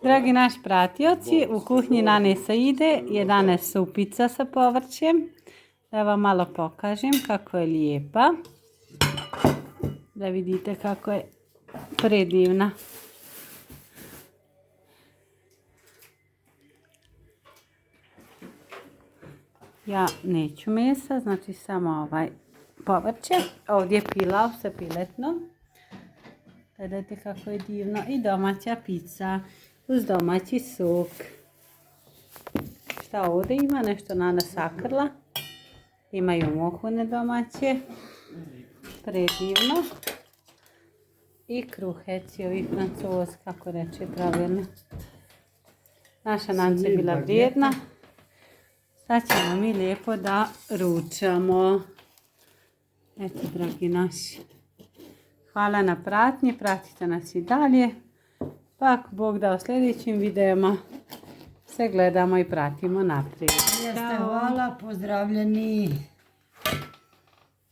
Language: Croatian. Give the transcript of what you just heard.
Dragi naši pratioci, u kuhinji Nane Saide je danas supica sa povrćem. Da vam malo pokažem kako je lijepa. Da vidite kako je predivna. Ja neću mesa, znači samo povrće. Ovdje je pilav sa piletnom. Gledajte kako je divno. I domaća pizza uz domaći sok. Šta ovdje ima? Nešto Nana sakrla. Imaju mohune domaće. Predivno. I kruheci, ovi Francoz, kako reče pravilno. Naša Nanca je bila vrijedna. Sad ćemo mi lijepo da ručamo. Eto, dragi naši. Hvala na pratnji, pratite nas i dalje. Pa ako Bog da u sljedećim videoma se gledamo i pratimo naprijed. Jeste, hvala, pozdravljeni.